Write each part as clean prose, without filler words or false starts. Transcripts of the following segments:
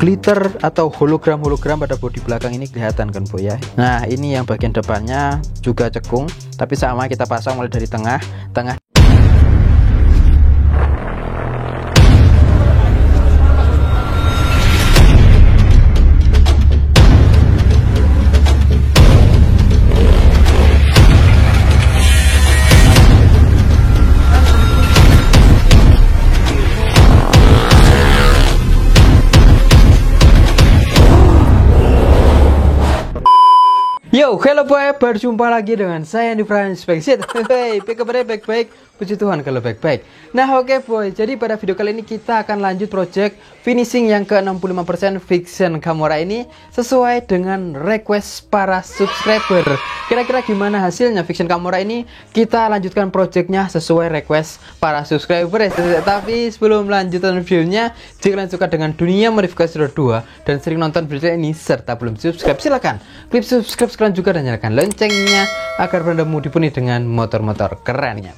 glitter atau hologram pada bodi belakang ini kelihatan kan boy ya. Nah ini yang bagian depannya juga cekung, tapi sama kita pasang mulai dari tengah. Yo, hello boy, berjumpa lagi dengan saya di Frans Backseat. Hey, kabarnya baik-baik, puji Tuhan kalau baik-baik. Nah oke boy, jadi pada video kali ini kita akan lanjut project finishing yang ke 65% Vixen Gamora ini sesuai dengan request para subscriber. Kira-kira gimana hasilnya Vixen Gamora ini? Kita lanjutkan projectnya sesuai request para subscriber. Tapi sebelum lanjutan videonya, jika kalian suka dengan dunia modifikasi roda 2 dan sering nonton video ini serta belum subscribe, silakan klik subscribe juga dan nyalakan loncengnya agar berandamu dipenuhi dengan motor-motor kerennya.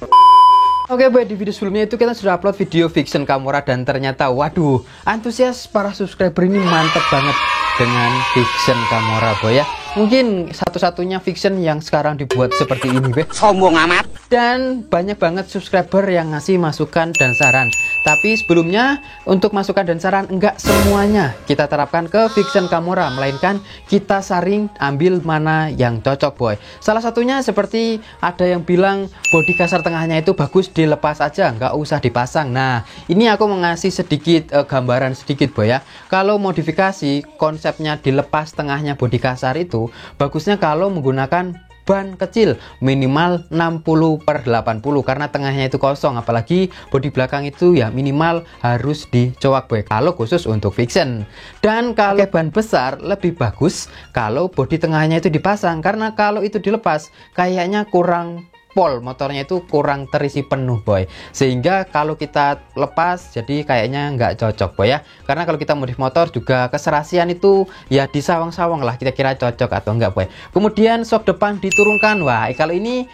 Oke boy, di video sebelumnya itu kita sudah upload video Vixen Gamora dan ternyata waduh, antusias para subscriber ini mantap banget dengan Vixen Gamora boy ya. Mungkin satu-satunya Vixen yang sekarang dibuat seperti ini boy. Sombong amat. Dan banyak banget subscriber yang ngasih masukan dan saran. Tapi sebelumnya untuk masukan dan saran enggak semuanya kita terapkan ke Vixen Gamora, melainkan kita saring ambil mana yang cocok boy. Salah satunya seperti ada yang bilang bodi kasar tengahnya itu bagus dilepas aja, nggak usah dipasang. Nah ini aku mengasih sedikit gambaran sedikit boy ya. Kalau modifikasi konsepnya dilepas tengahnya bodi kasar itu bagusnya kalau menggunakan ban kecil minimal 60/80 karena tengahnya itu kosong, apalagi bodi belakang itu ya minimal harus dicowak boy kalau khusus untuk Vixen. Dan kalau ban besar lebih bagus kalau bodi tengahnya itu dipasang, karena kalau itu dilepas kayaknya kurang pol, motornya itu kurang terisi penuh boy, sehingga kalau kita lepas jadi kayaknya nggak cocok boy ya. Karena kalau kita modif motor juga keserasian itu ya disawang-sawang lah, kita kira cocok atau enggak boy. Kemudian sok depan diturunkan, wah kalau ini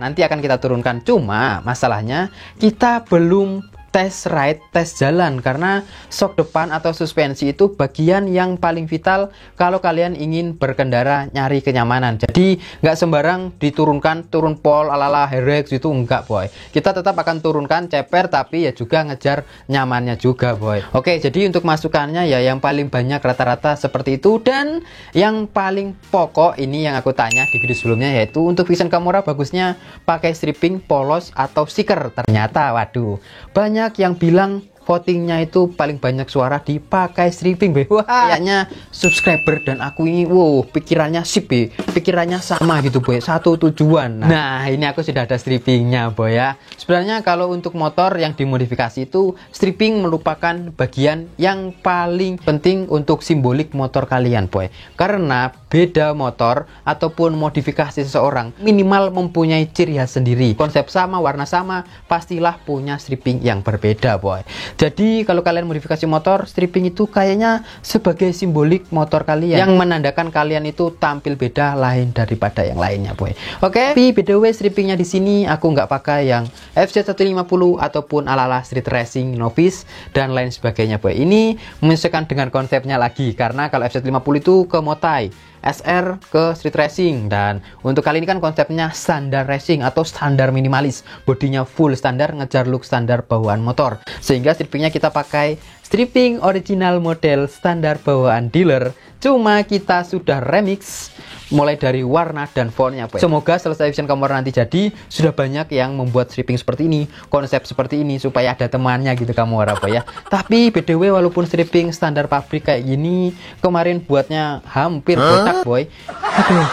nanti akan kita turunkan, cuma masalahnya kita belum tes ride, tes jalan, karena sok depan atau suspensi itu bagian yang paling vital kalau kalian ingin berkendara nyari kenyamanan. Jadi nggak sembarang diturunkan, turun pol ala-ala Herex itu enggak boy. Kita tetap akan turunkan ceper tapi ya juga ngejar nyamannya juga boy. Oke, jadi untuk masukannya ya yang paling banyak rata-rata seperti itu, dan yang paling pokok ini yang aku tanya di video sebelumnya, yaitu untuk Vixen Gamora bagusnya pakai stripping, polos atau stiker. Ternyata waduh, banyak yang bilang votingnya itu paling banyak suara dipakai stripping boy. Wah, kayaknya subscriber dan aku ini wow pikirannya sip boy, pikirannya sama gitu boy, satu tujuan. Nah ini aku sudah ada strippingnya boy ya. Sebenarnya kalau untuk motor yang dimodifikasi itu stripping merupakan bagian yang paling penting untuk simbolik motor kalian boy, karena beda motor ataupun modifikasi seseorang minimal mempunyai ciri khas sendiri, konsep sama, warna sama, pastilah punya stripping yang berbeda boy. Jadi kalau kalian modifikasi motor, stripping itu kayaknya sebagai simbolik motor kalian yang menandakan kalian itu tampil beda lain daripada yang lainnya boy. Oke, tapi btw strippingnya di sini aku nggak pakai yang FZ150 ataupun ala-ala street racing novice dan lain sebagainya boy. Ini menyesuaikan dengan konsepnya lagi, karena kalau FZ50 itu ke motai, SR ke street racing, dan untuk kali ini kan konsepnya standar racing atau standar minimalis, bodinya full standar, ngejar look standar bawaan motor, sehingga strippingnya kita pakai stripping original model standar bawaan dealer, cuma kita sudah remix mulai dari warna dan fontnya boy. Semoga selesai Vixen Gamora nanti jadi sudah banyak yang membuat stripping seperti ini, konsep seperti ini, supaya ada temannya gitu Gamora boy ya. Tapi btw walaupun stripping standar pabrik kayak gini, kemarin buatnya hampir botak boy. Aduh.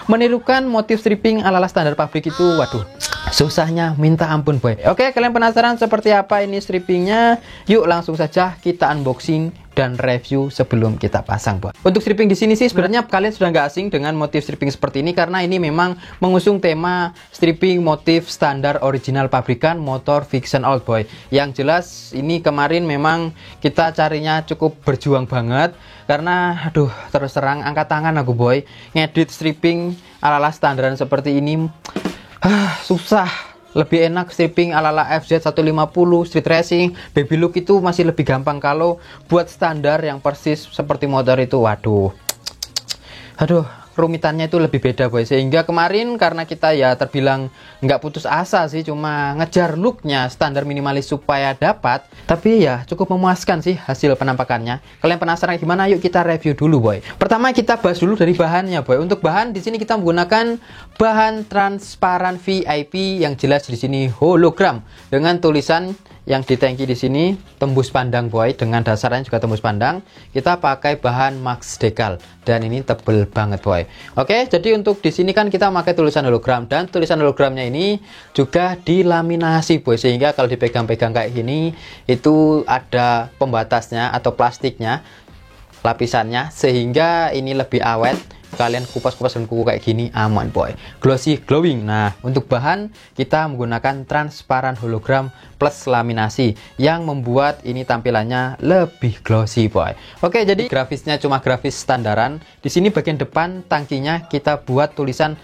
Menirukan motif stripping ala-ala standar pabrik itu waduh susahnya minta ampun boy. Oke, kalian penasaran seperti apa ini strippingnya? Yuk langsung saja kita unboxing dan review sebelum kita pasang boy. Untuk stripping di sini sih sebenarnya kalian sudah nggak asing dengan motif stripping seperti ini, karena ini memang mengusung tema stripping motif standar original pabrikan motor Vixen Old boy. Yang jelas ini kemarin memang kita carinya cukup berjuang banget, karena aduh terus terang angkat tangan aku boy, ngedit stripping ala-ala standaran seperti ini susah. lebih enak stripping ala-ala FZ150, Street Racing, Baby Look itu masih lebih gampang. Kalau buat standar yang persis seperti motor itu, waduh, aduh, rumitannya itu lebih beda boy. Sehingga kemarin karena kita ya terbilang nggak putus asa sih, cuma ngejar looknya standar minimalis supaya dapat, tapi ya cukup memuaskan sih hasil penampakannya. Kalian penasaran gimana? Yuk kita review dulu boy. Pertama kita bahas dulu dari bahannya boy. Untuk bahan di sini kita menggunakan bahan transparan VIP yang jelas di sini hologram dengan tulisan yang di tangki di sini tembus pandang boy, dengan dasarnya juga tembus pandang. Kita pakai bahan Max Decal dan ini tebel banget boy. Oke, jadi untuk di sini kan kita pakai tulisan hologram dan tulisan hologramnya ini juga dilaminasi boy, sehingga kalau dipegang-pegang kayak gini itu ada pembatasnya atau plastiknya, lapisannya, sehingga ini lebih awet. Kalian kupas-kupas dengan kuku kayak gini aman boy, glossy glowing. Nah, untuk bahan kita menggunakan transparan hologram plus laminasi yang membuat ini tampilannya lebih glossy boy. Oke, jadi grafisnya cuma grafis standaran. Di sini bagian depan tangkinya kita buat tulisan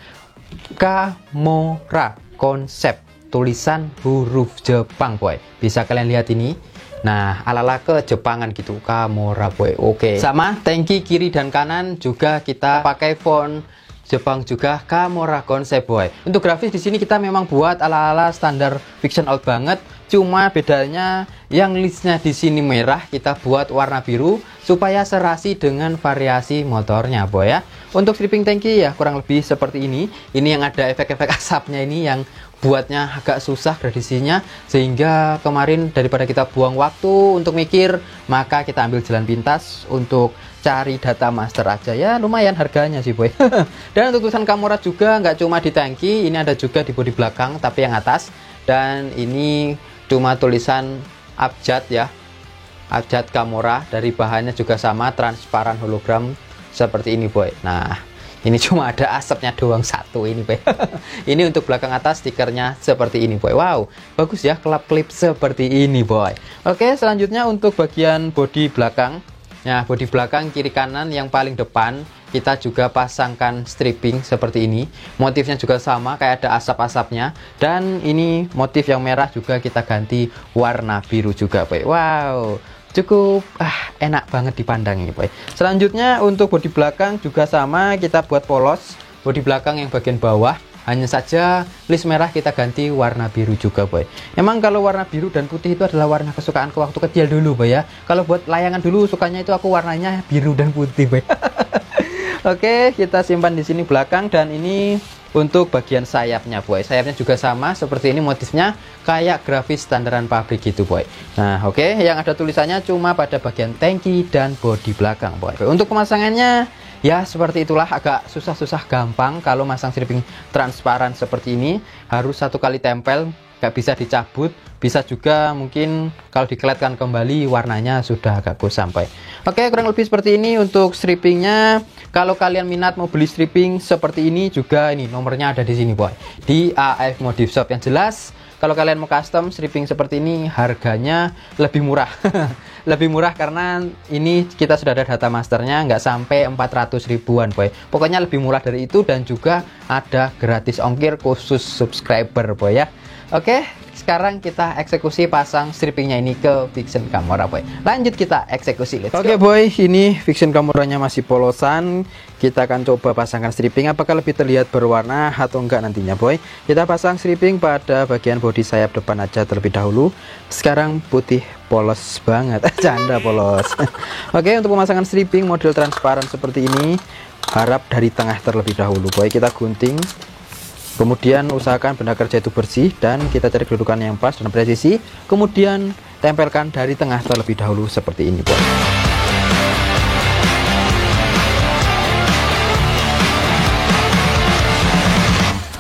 Kamora konsep, tulisan huruf Jepang boy. Bisa kalian lihat ini. Nah, ala-ala ke Jepangan gitu, Kamora boy. Oke. Sama tangki kiri dan kanan juga kita pakai font Jepang juga, Kamora konsep boy. Untuk grafis di sini kita memang buat ala-ala standar fiction out banget. Cuma bedanya yang listnya di sini merah, kita buat warna biru supaya serasi dengan variasi motornya boy ya. Untuk stripping tangki ya kurang lebih seperti ini. Ini yang ada efek-efek asapnya ini yang buatnya agak susah gradasinya, sehingga kemarin daripada kita buang waktu untuk mikir, maka kita ambil jalan pintas untuk cari data master aja. Ya lumayan harganya sih boy. Dan untuk tulisan Kamora juga nggak cuma di tangki, ini ada juga di bodi belakang tapi yang atas. Dan ini cuma tulisan abjad ya, abjad Kamora. Dari bahannya juga sama, transparan hologram seperti ini boy. Nah, ini cuma ada asapnya doang satu ini boy. Ini untuk belakang atas stikernya seperti ini boy. Wow, bagus ya, kelap-kelip seperti ini boy. Oke, selanjutnya untuk bagian bodi belakang. Nah, bodi belakang kiri kanan yang paling depan kita juga pasangkan stripping seperti ini. Motifnya juga sama, kayak ada asap-asapnya. Dan ini motif yang merah juga kita ganti warna biru juga boy. Wow, cukup enak banget dipandang ini boy. Selanjutnya untuk bodi belakang juga sama, kita buat polos bodi belakang yang bagian bawah. Hanya saja list merah kita ganti warna biru juga boy. Emang kalau warna biru dan putih itu adalah warna kesukaanku waktu kecil dulu boy ya. Kalau buat layangan dulu sukanya itu aku warnanya biru dan putih boy. Oke, kita simpan di sini belakang. Dan ini untuk bagian sayapnya boy. Sayapnya juga sama seperti ini, motifnya kayak grafis standaran pabrik gitu boy. Nah oke, yang ada tulisannya cuma pada bagian tangki dan bodi belakang boy. Untuk pemasangannya ya seperti itulah, agak susah-susah gampang. Kalau masang stripping transparan seperti ini harus satu kali tempel, gak bisa dicabut. Bisa juga mungkin kalau dikeletkan kembali warnanya sudah agak kusam boy. Oke, kurang lebih seperti ini untuk strippingnya. Kalau kalian minat mau beli stripping seperti ini juga, ini nomornya ada di sini boy, di AF Modif Shop. Yang jelas kalau kalian mau custom stripping seperti ini harganya lebih murah. Lebih murah karena ini kita sudah ada data masternya, nggak sampai 400 ribuan boy. Pokoknya lebih murah dari itu, dan juga ada gratis ongkir khusus subscriber boy ya. Oke, sekarang kita eksekusi pasang strippingnya ini ke Vixion Kamora boy. Lanjut kita eksekusi. Oke boy, ini Vixion Kamoranya masih polosan. Kita akan coba pasangkan stripping, apakah lebih terlihat berwarna atau enggak nantinya boy. Kita pasang stripping pada bagian bodi sayap depan aja terlebih dahulu. Sekarang putih polos banget. Canda polos. Oke, untuk pemasangan stripping model transparan seperti ini, harap dari tengah terlebih dahulu boy. Kita gunting, kemudian usahakan benda kerja itu bersih, dan kita cari kedudukan yang pas dan presisi. Kemudian tempelkan dari tengah terlebih dahulu seperti ini boy.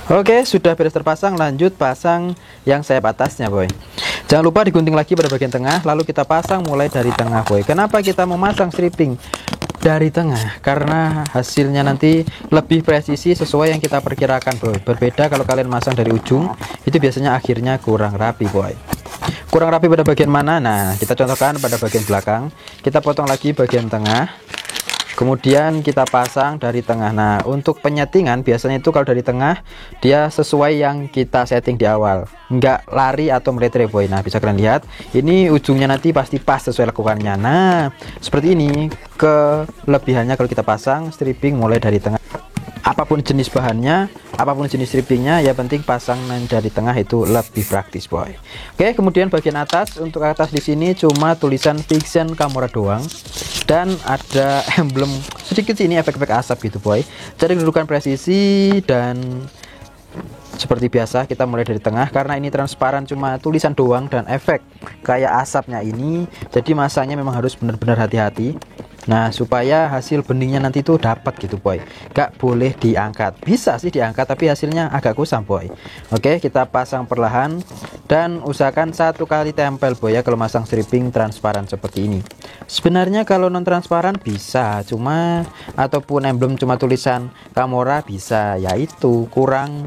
Oke, sudah beres terpasang, lanjut pasang yang sayap atasnya boy. Jangan lupa digunting lagi pada bagian tengah, lalu kita pasang mulai dari tengah boy. Kenapa kita memasang stripping dari tengah? Karena hasilnya nanti lebih presisi sesuai yang kita perkirakan boy. Berbeda kalau kalian masang dari ujung, itu biasanya akhirnya kurang rapi boy. Kurang rapi pada bagian mana? Nah, kita contohkan pada bagian belakang. Kita potong lagi bagian tengah. kemudian kita pasang dari tengah. Nah, untuk penyetingan biasanya itu kalau dari tengah dia sesuai yang kita setting di awal, nggak lari atau meletre boy. Nah, bisa kalian lihat ini ujungnya nanti pasti pas sesuai lakukannya. Nah, seperti ini kelebihannya kalau kita pasang stripping mulai dari tengah. Apapun jenis bahannya, apapun jenis strippingnya, ya penting pasang dari tengah itu lebih praktis boy. Oke, kemudian bagian atas, untuk atas di sini cuma tulisan Vixion Camora doang, dan ada emblem sedikit sini efek-efek asap gitu boy. Cari kedudukan presisi, dan seperti biasa kita mulai dari tengah karena ini transparan cuma tulisan doang dan efek kayak asapnya ini, jadi masanya memang harus benar-benar hati-hati. Nah, supaya hasil beningnya nanti itu dapat gitu boy, gak boleh diangkat. Bisa sih diangkat tapi hasilnya agak kusam boy. Oke, kita pasang perlahan dan usahakan 1 kali tempel boy ya kalau masang stripping transparan seperti ini. Sebenarnya kalau non transparan bisa, cuma ataupun emblem cuma tulisan Camora bisa, yaitu kurang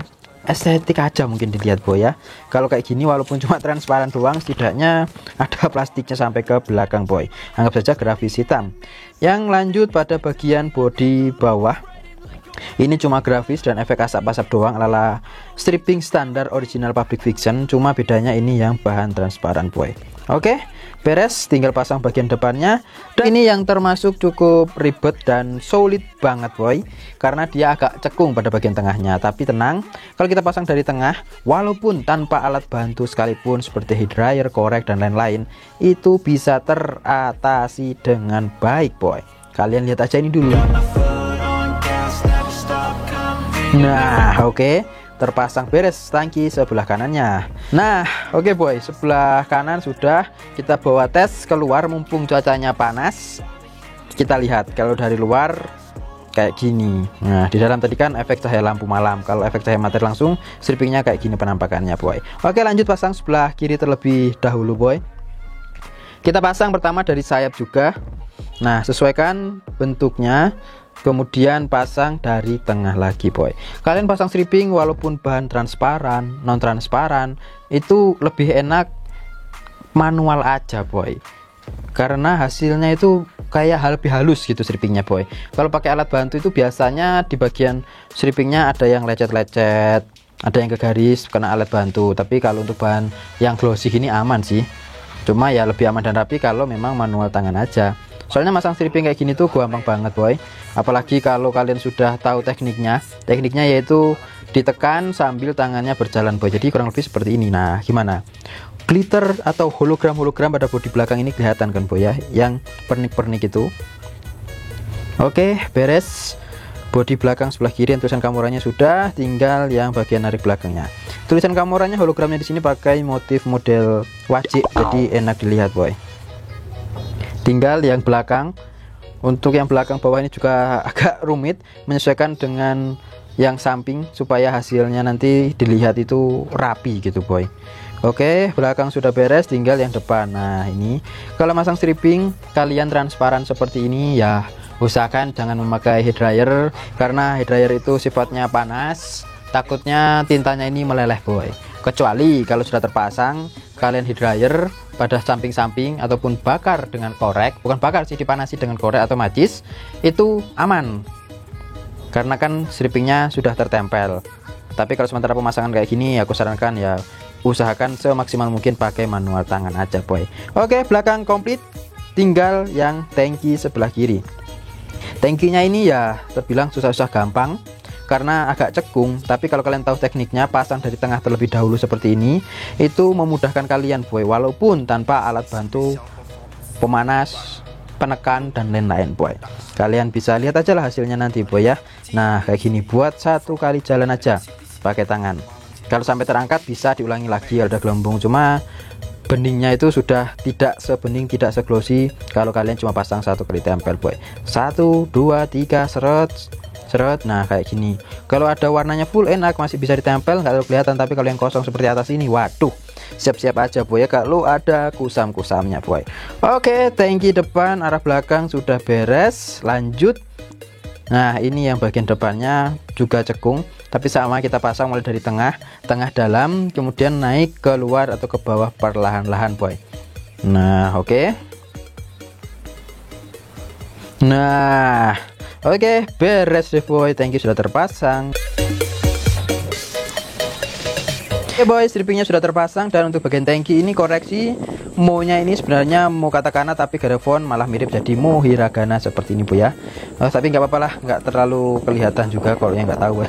estetik aja mungkin dilihat boy ya. Kalau kayak gini walaupun cuma transparan doang, setidaknya ada plastiknya sampai ke belakang boy. Anggap saja grafis hitam. Yang lanjut pada bagian bodi bawah, ini cuma grafis dan efek asap-asap doang ala stripping standar original Public Fiction, cuma bedanya ini yang bahan transparan boy. Oke, beres, tinggal pasang bagian depannya. Dan ini yang termasuk cukup ribet dan sulit banget boy, karena dia agak cekung pada bagian tengahnya. Tapi tenang, kalau kita pasang dari tengah, walaupun tanpa alat bantu sekalipun seperti hair dryer, korek dan lain-lain, itu bisa teratasi dengan baik boy. Kalian lihat aja ini dulu. Nah, oke, terpasang beres tangki sebelah kanannya. Nah, oke boy, sebelah kanan sudah. Kita bawa tes keluar mumpung cuacanya panas. Kita lihat kalau dari luar kayak gini. Nah, di dalam tadi kan efek cahaya lampu malam. Kalau efek cahaya materi langsung, strippingnya kayak gini penampakannya boy. Oke, lanjut pasang sebelah kiri terlebih dahulu boy. Kita pasang pertama dari sayap juga. Nah, sesuaikan bentuknya, kemudian pasang dari tengah lagi boy. Kalian pasang stripping walaupun bahan transparan, non transparan, itu lebih enak manual aja boy, karena hasilnya itu kayak lebih halus gitu strippingnya boy. Kalau pakai alat bantu itu biasanya di bagian strippingnya ada yang lecet-lecet, ada yang ke garis karena alat bantu. Tapi kalau untuk bahan yang glossy gini aman sih, cuma ya lebih aman dan rapi kalau memang manual tangan aja. Soalnya masang stripping kayak gini tuh gampang banget boy, apalagi kalau kalian sudah tahu tekniknya. Tekniknya yaitu ditekan sambil tangannya berjalan boy, jadi kurang lebih seperti ini. Nah, gimana? Glitter atau hologram pada bodi belakang ini kelihatan kan boy ya, yang pernik-pernik itu. Oke, beres. Bodi belakang sebelah kiri yang tulisan Camoranya sudah, tinggal yang bagian narik belakangnya. Tulisan Camoranya, hologramnya di sini pakai motif model wajik, jadi enak dilihat boy. Tinggal yang belakang. Untuk yang belakang bawah ini juga agak rumit menyesuaikan dengan yang samping supaya hasilnya nanti dilihat itu rapi gitu boy. Oke, belakang sudah beres, tinggal yang depan. Nah, ini kalau masang stripping kalian transparan seperti ini ya, usahakan jangan memakai hair dryer karena hair dryer itu sifatnya panas, takutnya tintanya ini meleleh boy. Kecuali kalau sudah terpasang, kalian hair dryer pada samping-samping ataupun bakar dengan korek, bukan bakar sih, dipanasi dengan korek atau macis, itu aman karena kan strippingnya sudah tertempel. Tapi kalau sementara pemasangan kayak gini, aku sarankan ya usahakan semaksimal mungkin pakai manual tangan aja boy. Oke, belakang komplit, tinggal yang tangki sebelah kiri. Tangkinya ini ya terbilang susah-susah gampang karena agak cekung, tapi kalau kalian tahu tekniknya, pasang dari tengah terlebih dahulu seperti ini, itu memudahkan kalian boy, walaupun tanpa alat bantu pemanas, penekan dan lain-lain boy. Kalian bisa lihat aja lah hasilnya nanti boy ya. Nah, kayak gini, buat 1 kali jalan aja pakai tangan. Kalau sampai terangkat bisa diulangi lagi, ada gelembung, cuma beningnya itu sudah tidak sebening, tidak seglossy kalau kalian cuma pasang 1 kali tempel boy. 1, 2, 3 seret seret. Nah, kayak gini. Kalau ada warnanya full enak, masih bisa ditempel, nggak terlalu kelihatan. Tapi kalau yang kosong seperti atas ini, waduh, siap-siap aja boy ya kalau ada kusam-kusamnya boy. Oke, tangki depan arah belakang sudah beres. Lanjut. Nah, ini yang bagian depannya juga cekung, tapi sama kita pasang mulai dari tengah dalam, kemudian naik ke luar atau ke bawah perlahan-lahan boy. Nah, oke. Nah, oke, beres deh boy. Thank you sudah terpasang. Oke boy, strippingnya sudah terpasang. Dan untuk bagian tangki ini koreksi, mo-nya ini sebenarnya mo katakana tapi gak ada font, malah mirip jadi mo hiragana seperti ini bu ya. Tapi nggak apa-apa lah, nggak terlalu kelihatan juga kalau yang nggak tahu.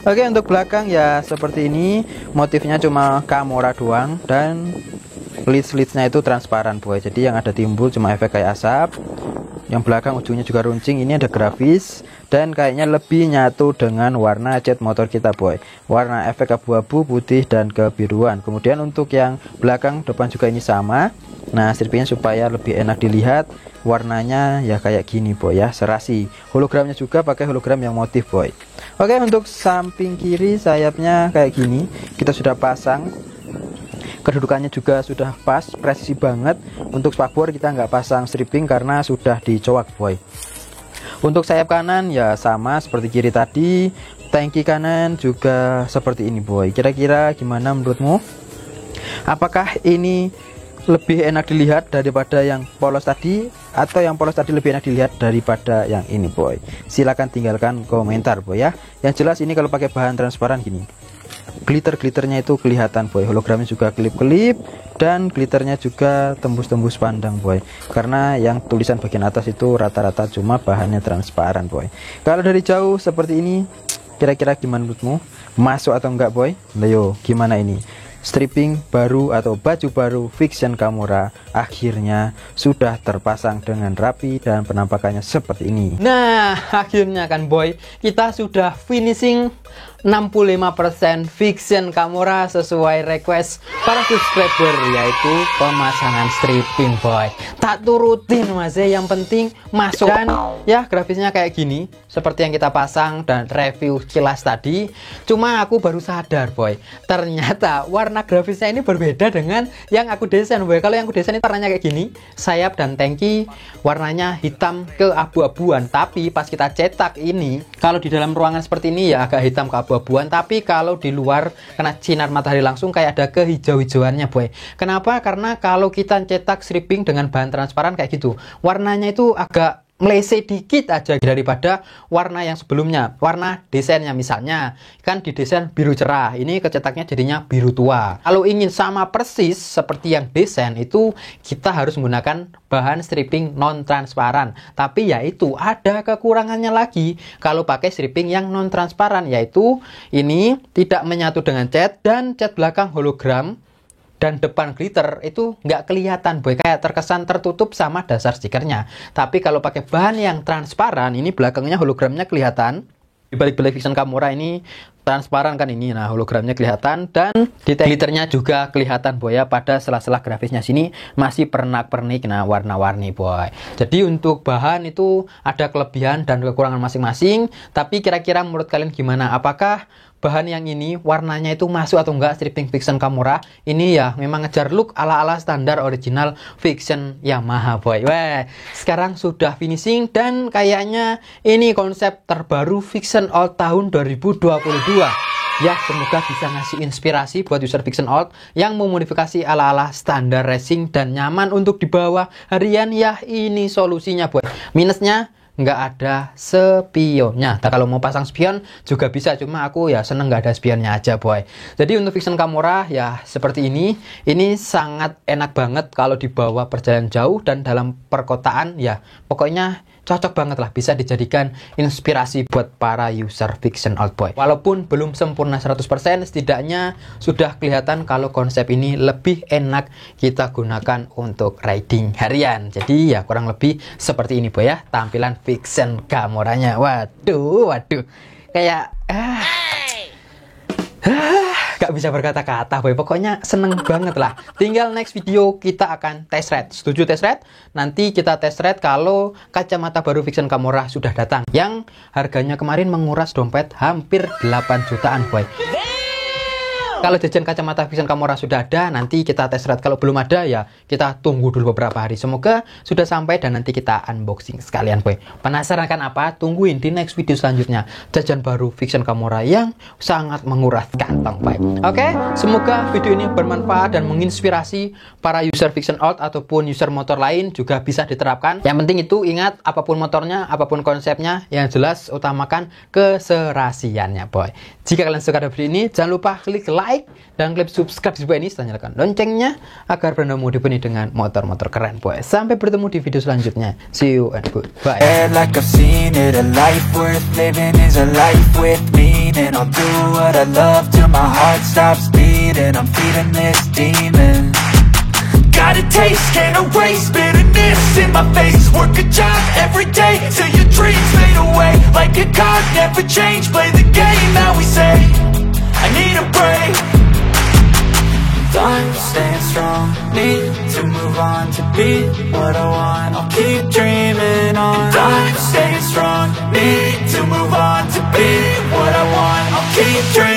Oke, untuk belakang ya seperti ini, motifnya cuma Kamora doang dan leads-leadsnya itu transparan boy. Jadi yang ada timbul cuma efek kayak asap. Yang belakang ujungnya juga runcing. Ini ada grafis dan kayaknya lebih nyatu dengan warna cat motor kita boy. Warna efek abu-abu, putih dan kebiruan. Kemudian untuk yang belakang depan juga ini sama. Nah, stripingnya supaya lebih enak dilihat, warnanya ya kayak gini boy ya, serasi. Hologramnya juga pakai hologram yang motif boy. Oke, untuk samping kiri sayapnya kayak gini, kita sudah pasang. Kedudukannya juga sudah pas, presisi banget. Untuk spakbor kita nggak pasang stripping karena sudah dicoak boy. Untuk sayap kanan ya sama seperti kiri tadi. Tangki kanan juga seperti ini boy. Kira-kira gimana menurutmu? Apakah ini lebih enak dilihat daripada yang polos tadi, atau yang polos tadi lebih enak dilihat daripada yang ini boy? Silahkan tinggalkan komentar boy ya. Yang jelas ini kalau pakai bahan transparan gini, glitter-glitternya itu kelihatan boy. Hologramnya juga kelip-kelip dan glitternya juga tembus-tembus pandang boy, karena yang tulisan bagian atas itu rata-rata cuma bahannya transparan boy. Kalau dari jauh seperti ini, kira-kira gimana menurutmu? Masuk atau enggak boy? Ayo, gimana ini? Stripping baru atau baju baru Vixion Kamora akhirnya sudah terpasang dengan rapi dan penampakannya seperti ini. Nah, akhirnya kan boy, kita sudah finishing 65% Vixion Kamora sesuai request para subscriber, yaitu pemasangan stripping boy. Tak turutin mas, yang penting masuk. Dan ya grafisnya kayak gini seperti yang kita pasang dan review kilas tadi. Cuma aku baru sadar boy, ternyata warna grafisnya ini berbeda dengan yang aku desain boy. Kalau yang aku desain itu warnanya kayak gini, sayap dan tangki warnanya hitam keabu-abuan. Tapi pas kita cetak ini, kalau di dalam ruangan seperti ini ya agak hitam keabu-abuan, tapi kalau di luar kena sinar matahari langsung kayak ada kehijau-hijauannya boy. Kenapa? Karena kalau kita cetak stripping dengan bahan transparan kayak gitu, warnanya itu agak meleset dikit aja daripada warna yang sebelumnya. Warna desainnya misalnya kan didesain biru cerah, ini kecetaknya jadinya biru tua. Kalau ingin sama persis seperti yang desain itu, kita harus menggunakan bahan stripping non transparan. Tapi yaitu ada kekurangannya lagi kalau pakai stripping yang non transparan, yaitu ini tidak menyatu dengan cat dan cat belakang hologram dan depan glitter itu nggak kelihatan boy, kayak terkesan tertutup sama dasar stikernya. Tapi kalau pakai bahan yang transparan, ini belakangnya hologramnya kelihatan. Di balik-balik Vixion Kamora ini transparan kan ini, nah hologramnya kelihatan dan detail glitternya juga kelihatan boy ya. Pada sela-sela grafisnya sini masih pernak-pernik, nah warna-warni boy. Jadi untuk bahan itu ada kelebihan dan kekurangan masing-masing. Tapi kira-kira menurut kalian gimana? Apakah bahan yang ini warnanya itu masuk atau enggak stripping Vixion Kamora? Ini ya memang ngejar look ala-ala standar original Vixion Yamaha boy. Weh, sekarang sudah finishing dan kayaknya ini konsep terbaru Vixion Old tahun 2022. Ya, semoga bisa ngasih inspirasi buat user Vixion Old yang memodifikasi ala-ala standar racing dan nyaman untuk dibawa harian. Ya, ini solusinya boy. Minusnya nggak ada spionnya. Nah, kalau mau pasang spion juga bisa, cuma aku ya seneng nggak ada spionnya aja boy. Jadi untuk Vixion Kamora ya seperti ini sangat enak banget kalau dibawa perjalanan jauh dan dalam perkotaan ya pokoknya cocok banget lah, bisa dijadikan inspirasi buat para user Vixion Old boy. Walaupun belum sempurna 100%, setidaknya sudah kelihatan kalau konsep ini lebih enak kita gunakan untuk riding harian. Jadi ya kurang lebih seperti ini boy ya tampilan Vixion Kamoranya. Waduh, kayak gak bisa berkata-kata boy, pokoknya seneng banget lah. Tinggal next video kita akan test ride. Setuju test ride? Nanti kita test ride kalau kacamata baru Vixion Kamora sudah datang, yang harganya kemarin menguras dompet hampir 8 jutaan boy. Kalau jajan kacamata Vision Camora sudah ada, nanti kita tes ride. Kalau belum ada ya kita tunggu dulu beberapa hari. Semoga sudah sampai dan nanti kita unboxing sekalian boy. Penasaran kan apa? Tungguin di next video selanjutnya. Jajan baru Vision Camora yang sangat menguras kantong boy. Oke, semoga video ini bermanfaat dan menginspirasi para user Vision Out ataupun user motor lain juga bisa diterapkan. Yang penting itu ingat, apapun motornya, apapun konsepnya, yang jelas utamakan keserasiannya boy. Jika kalian suka video ini, jangan lupa klik like dan klik subscribe di bawah ini, dan nyalakan loncengnya agar berendammu dipenuhi dengan motor-motor keren boy. Sampai bertemu di video selanjutnya. See you and goodbye. Like I've seen it, a life worth living is a life with meaning. I'll do what I love till my heart stops beating. I'm feeding this demon. Got a taste, can't erase bitterness in my face. Work a job every day till your dreams fade away. Like a card, never change, play the game that we say. I need a break. I'm staying strong, need to move on to be what I want. I'll keep dreaming on. I'm staying strong, need to move on to be what I want. I'll keep dreaming.